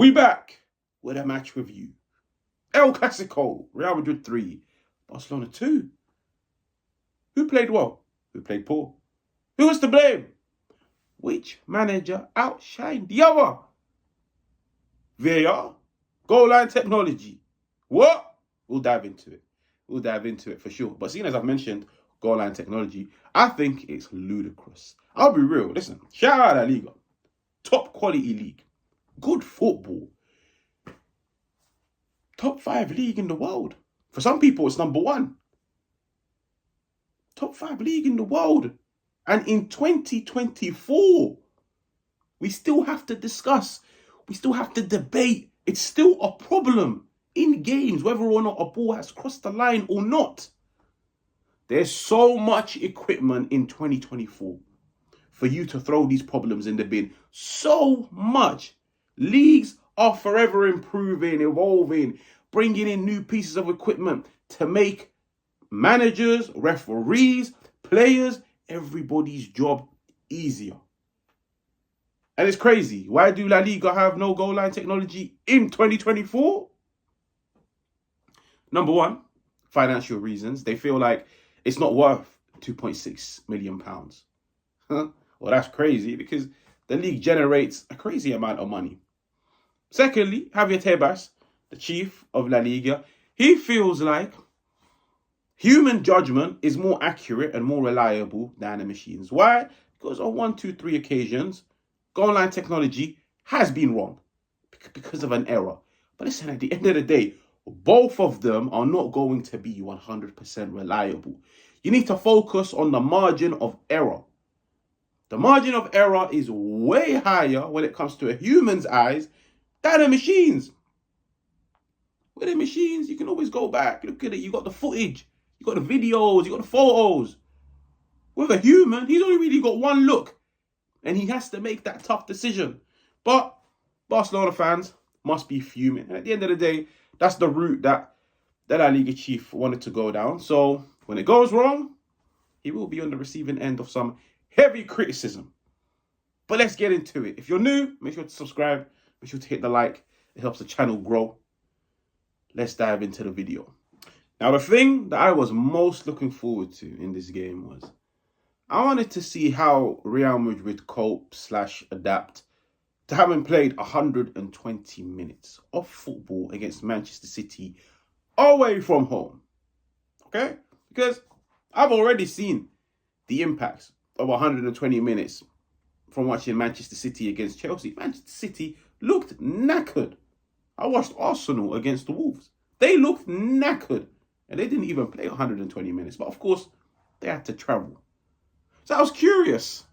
We back with a match review. El Clasico, Real Madrid 3, Barcelona 2. Who played well? Who played poor? Who was to blame? Which manager outshined the other? VAR? Goal line technology? What? We'll dive into it. We'll dive into it for sure. But seeing as I've mentioned goal line technology, I think it's ludicrous. I'll be real. Listen, shout out La Liga. Top quality league. Good football. Top 5 league in the world. For some people, it's number 1. Top 5 league in the world. And in 2024, we still have to discuss. We still have to debate. It's still a problem in games, whether or not a ball has crossed the line or not. There's so much equipment in 2024 for you to throw these problems in the bin. So much. Leagues are forever improving, evolving, bringing in new pieces of equipment to make managers, referees, players, everybody's job easier. And it's crazy. Why do La Liga have no goal line technology in 2024? Number 1, financial reasons. They feel like it's not worth £2.6 million. Well, that's crazy because the league generates a crazy amount of money. Secondly, Javier Tebas, the chief of La Liga, he feels like human judgment is more accurate and more reliable than the machines. Why? Because on 1, 2, 3 occasions, goal line technology has been wrong because of an error. But listen, at the end of the day, both of them are not going to be 100% reliable. You need to focus on the margin of error. The margin of error is way higher when it comes to a human's eyes than the machines. With the machines, you can always go back. Look at it. You got the footage. You got the videos. You got the photos. With a human, he's only really got one look. And he has to make that tough decision. But Barcelona fans must be fuming. And at the end of the day, that's the route that the La Liga chief wanted to go down. So when it goes wrong, he will be on the receiving end of some heavy criticism. But let's get into it. If you're new, make sure to subscribe. Make sure to hit the like. It helps the channel grow. Let's dive into the video. Now, the thing that I was most looking forward to in this game was I wanted to see how Real Madrid cope/adapt to having played 120 minutes of football against Manchester City away from home. Okay? Because I've already seen the impacts of 120 minutes from watching Manchester City against Chelsea. Manchester City looked knackered. I watched Arsenal against the Wolves. They looked knackered. And they didn't even play 120 minutes. But of course, they had to travel. So I was curious.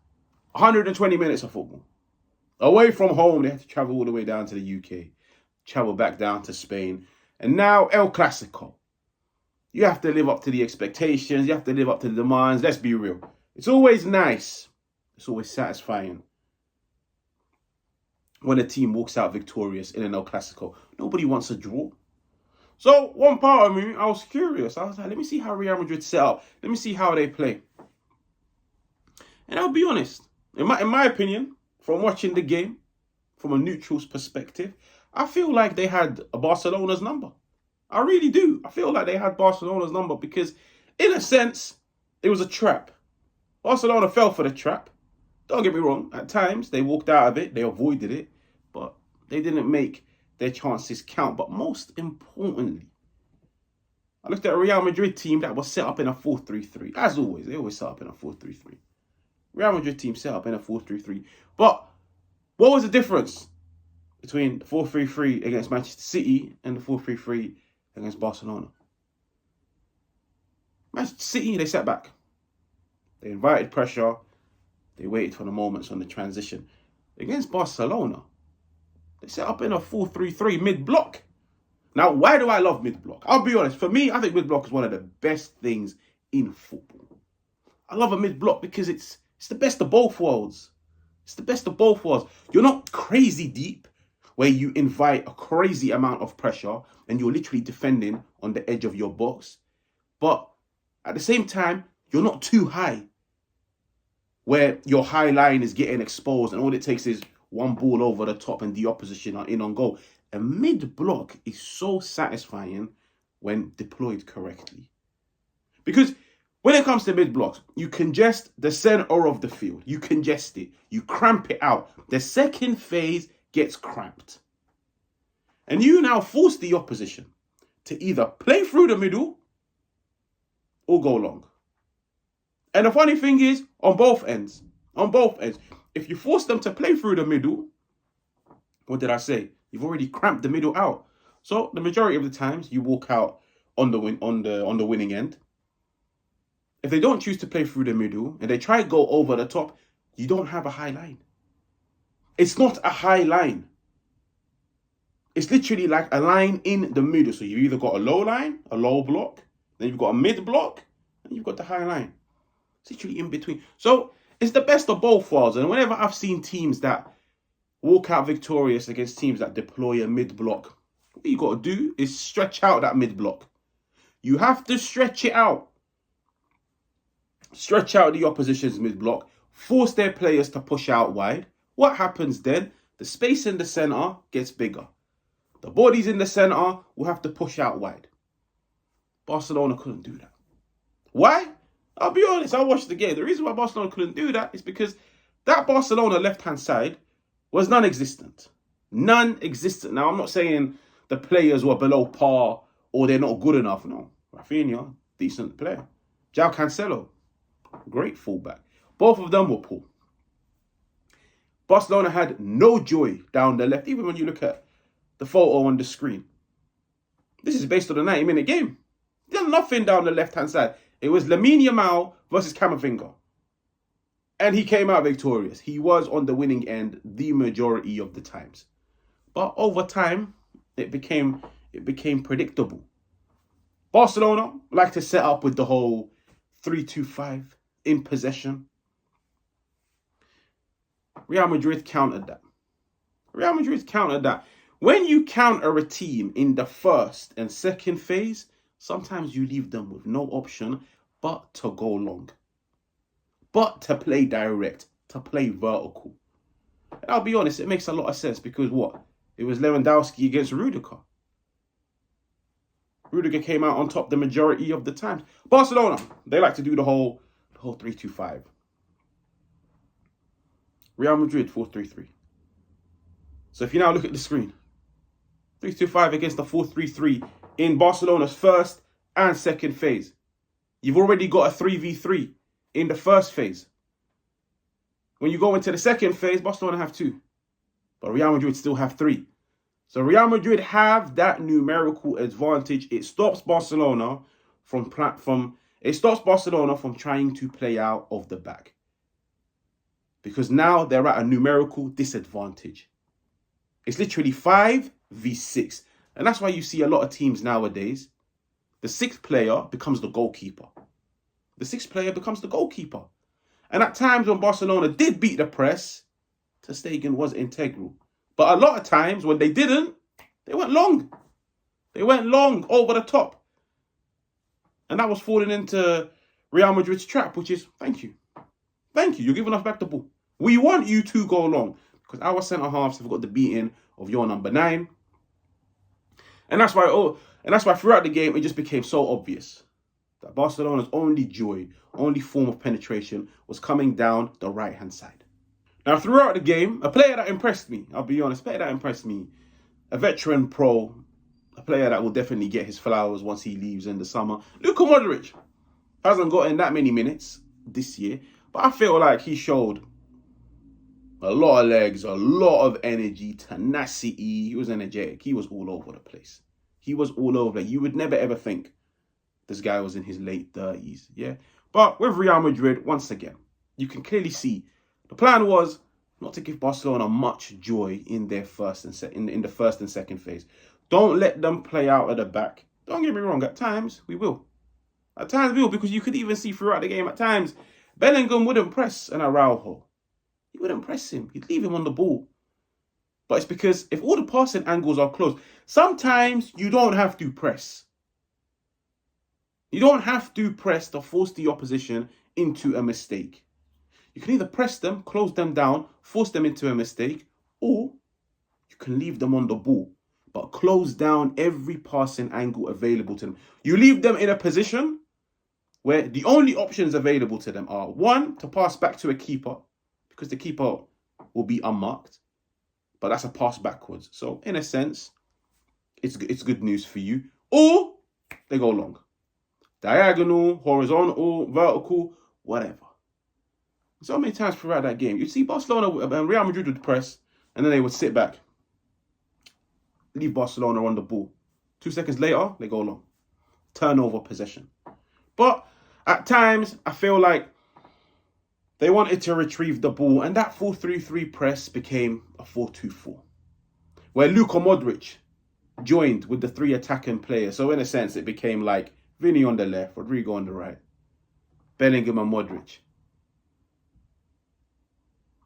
120 minutes of football. Away from home, they had to travel all the way down to the UK. Travel back down to Spain. And now El Clasico. You have to live up to the expectations. You have to live up to the demands. Let's be real. It's always nice. It's always satisfying when a team walks out victorious in an El Clasico. Nobody wants a draw. So one part of me, I was curious. I was like, let me see how Real Madrid set up. Let me see how they play. And I'll be honest. In my opinion, from watching the game, from a neutral's perspective, I feel like they had Barcelona's number. I really do. I feel like they had Barcelona's number because, in a sense, it was a trap. Barcelona fell for the trap. Don't get me wrong. At times, they walked out of it. They avoided it. But they didn't make their chances count. But most importantly, I looked at a Real Madrid team that was set up in a 4-3-3. As always, they always set up in a 4-3-3. Real Madrid team set up in a 4-3-3. But what was the difference between the 4-3-3 against Manchester City and the 4-3-3 against Barcelona? Manchester City, they sat back. They invited pressure. They waited for the moments on the transition. Against Barcelona, they set up in a 4-3-3 mid-block. Now, why do I love mid-block? I'll be honest. For me, I think mid-block is one of the best things in football. I love a mid-block because it's the best of both worlds. It's the best of both worlds. You're not crazy deep where you invite a crazy amount of pressure and you're literally defending on the edge of your box. But at the same time, you're not too high where your high line is getting exposed and all it takes is one ball over the top and the opposition are in on goal. A mid-block is so satisfying when deployed correctly. Because when it comes to mid-blocks, you congest the center of the field. You congest it. You cramp it out. The second phase gets cramped. And you now force the opposition to either play through the middle or go long. And the funny thing is, on both ends, if you force them to play through the middle, what did I say? You've already cramped the middle out. So the majority of the times you walk out on the winning end. If they don't choose to play through the middle and they try to go over the top, you don't have a high line. It's not a high line. It's literally like a line in the middle. So you've either got a low line, a low block, then you've got a mid block, and you've got the high line. It's literally in between. So it's the best of both worlds. And whenever I've seen teams that walk out victorious against teams that deploy a mid block, what you got to do is stretch out that mid block. You have to stretch it out. Stretch out the opposition's mid block. Force their players to push out wide. What happens then? The space in the center gets bigger. The bodies in the center will have to push out wide. Barcelona couldn't do that. Why? I'll be honest, I watched the game. The reason why Barcelona couldn't do that is because that Barcelona left-hand side was non-existent. Non-existent. Now, I'm not saying the players were below par or they're not good enough. No. Rafinha, decent player. João Cancelo, great fullback. Both of them were poor. Barcelona had no joy down the left, even when you look at the photo on the screen. This is based on a 90-minute game. There's nothing down the left-hand side. It was Lamine Yamal versus Camavinga. And he came out victorious. He was on the winning end the majority of the times. But over time, it became predictable. Barcelona like to set up with the whole 3-2-5 in possession. Real Madrid countered that. When you counter a team in the first and second phase, sometimes you leave them with no option but to go long. But to play direct, to play vertical. And I'll be honest, it makes a lot of sense because what? It was Lewandowski against Rudiger. Rudiger came out on top the majority of the times. Barcelona, they like to do the whole 3-2-5. Real Madrid 4-3-3. So if you now look at the screen, 3-2-5 against the 4-3-3 in Barcelona's first and second phase. You've already got a 3v3 in the first phase. When you go into the second phase, Barcelona have 2. But Real Madrid still have 3. So Real Madrid have that numerical advantage. It stops Barcelona from trying to play out of the back. Because now they're at a numerical disadvantage. It's literally 5v6. And that's why you see a lot of teams nowadays, the 6th player becomes the goalkeeper. The 6th player becomes the goalkeeper. And at times when Barcelona did beat the press, Ter Stegen was integral. But a lot of times when they didn't, they went long. They went long over the top. And that was falling into Real Madrid's trap, which is, thank you. Thank you. You're giving us back the ball. We want you to go long. Because our centre-halves have got the beating of your number 9. And that's why throughout the game, it just became so obvious that Barcelona's only joy, only form of penetration was coming down the right-hand side. Now, throughout the game, a player that impressed me, I'll be honest, a veteran pro, a player that will definitely get his flowers once he leaves in the summer. Luka Modric hasn't gotten that many minutes this year, but I feel like he showed a lot of legs, a lot of energy, tenacity. He was energetic. He was all over the place. You would never ever think this guy was in his late 30s, yeah? But with Real Madrid, once again, you can clearly see the plan was not to give Barcelona much joy in their in the first and second phase. Don't let them play out at the back. Don't get me wrong, at times we will. Because you could even see throughout the game at times, Bellingham wouldn't press an Araujo. He wouldn't press him. He'd leave him on the ball. But it's because if all the passing angles are close, sometimes you don't have to press. You don't have to press to force the opposition into a mistake. You can either press them, close them down, force them into a mistake, or you can leave them on the ball, but close down every passing angle available to them. You leave them in a position where the only options available to them are, one, to pass back to a keeper, because the keeper will be unmarked, but that's a pass backwards. So in a sense, it's good news for you. Or they go long. Diagonal, horizontal, vertical, whatever. So many times throughout that game, you'd see Barcelona and Real Madrid would press, and then they would sit back, leave Barcelona on the ball. 2 seconds later, they go long. Turnover, possession. But at times, I feel like they wanted to retrieve the ball, and that 4-3-3 press became a 4-2-4, where Luka Modric joined with the 3 attacking players. So in a sense, it became like Vinny on the left, Rodrigo on the right, Bellingham and Modric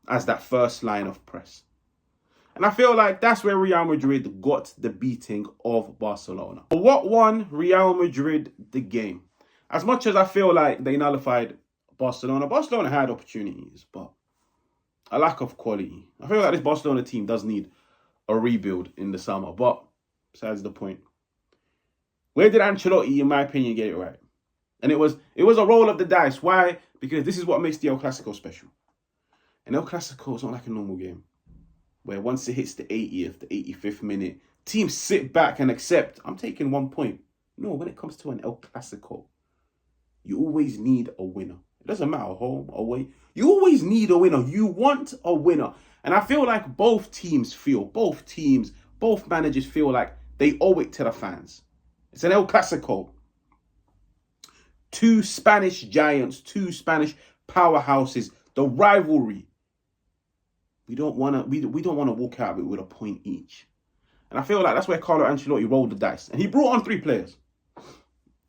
as that first line of press. And I feel like that's where Real Madrid got the beating of Barcelona. But what won Real Madrid the game? As much as I feel like they nullified Barcelona, Barcelona had opportunities, but a lack of quality. I feel like this Barcelona team does need a rebuild in the summer, but besides the point. Where did Ancelotti, in my opinion, get it right? And it was a roll of the dice. Why? Because this is what makes the El Clasico special. An El Clasico is not like a normal game, where once it hits the 80th, the 85th minute, teams sit back and accept, I'm taking 1 point. No, when it comes to an El Clasico, you always need a winner. It doesn't matter, home, away. You always need a winner. You want a winner. And I feel like both managers feel like they owe it to the fans. It's an El Clasico. 2 Spanish giants, 2 Spanish powerhouses, the rivalry. We don't want to walk out of it with a point each. And I feel like that's where Carlo Ancelotti rolled the dice. And he brought on 3 players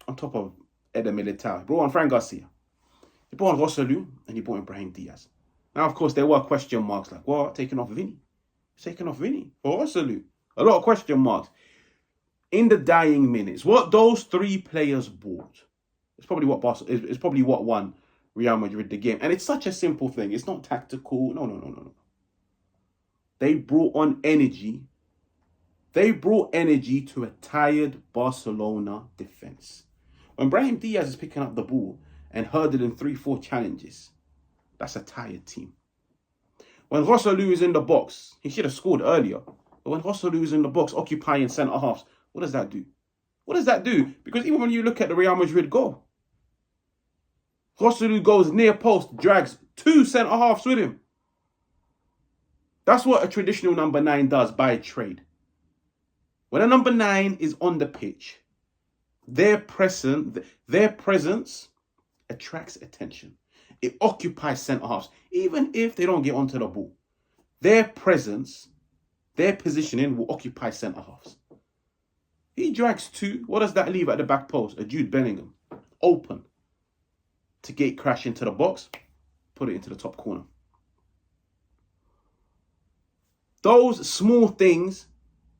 on top of Eder Militao. He brought on Fran Garcia. He brought on Rosselló, and he brought in Brahim Diaz. Now, of course, there were question marks like, what? Taking off Vinny? Taking off Vinny for Rosselló? A lot of question marks. In the dying minutes, what those 3 players brought, it's probably what won Real Madrid the game. And it's such a simple thing. It's not tactical. No. They brought on energy. They brought energy to a tired Barcelona defense. When Brahim Diaz is picking up the ball and hurdling 3-4 challenges, that's a tired team. When Rosselló is in the box, he should have scored earlier. But when Rosselló is in the box occupying centre halves, what does that do? What does that do? Because even when you look at the Real Madrid goal, Rosselló goes near post, drags 2 centre halves with him. That's what a traditional number 9 does by trade. When a number 9 is on the pitch, their presence attracts attention. It occupies centre halves, even if they don't get onto the ball. Their presence, their positioning will occupy centre halves. He drags 2. What does that leave at the back post? A Jude Bellingham, open to gate crash into the box, put it into the top corner. Those small things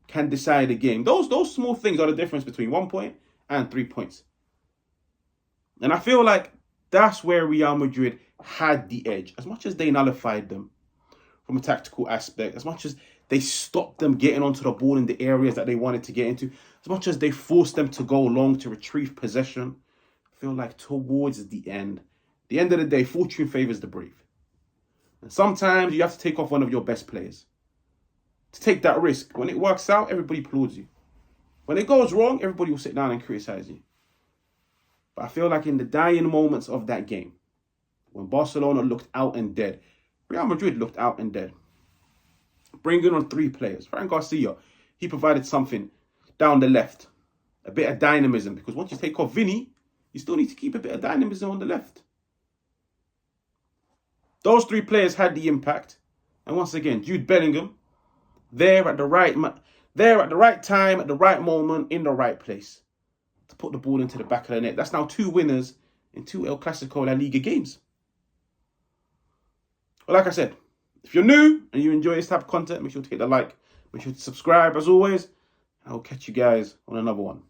can decide a game. Those small things are the difference between 1 point and 3 points. And I feel like that's where Real Madrid had the edge. As much as they nullified them from a tactical aspect, as much as they stopped them getting onto the ball in the areas that they wanted to get into, as much as they forced them to go long to retrieve possession, I feel like towards the end of the day, fortune favours the brave. And sometimes you have to take off one of your best players to take that risk. When it works out, everybody applauds you. When it goes wrong, everybody will sit down and criticise you. But I feel like in the dying moments of that game, when Barcelona looked out and dead, Real Madrid looked out and dead. Bringing on 3 players. Fran Garcia, he provided something down the left. A bit of dynamism. Because once you take off Vinny, you still need to keep a bit of dynamism on the left. Those 3 players had the impact. And once again, Jude Bellingham, there at the right time, at the right moment, in the right place to put the ball into the back of the net. That's now 2 winners in 2 El Clasico La Liga games. Well, like I said, if you're new and you enjoy this type of content, make sure to hit the like, make sure to subscribe as always, and I'll catch you guys on another one.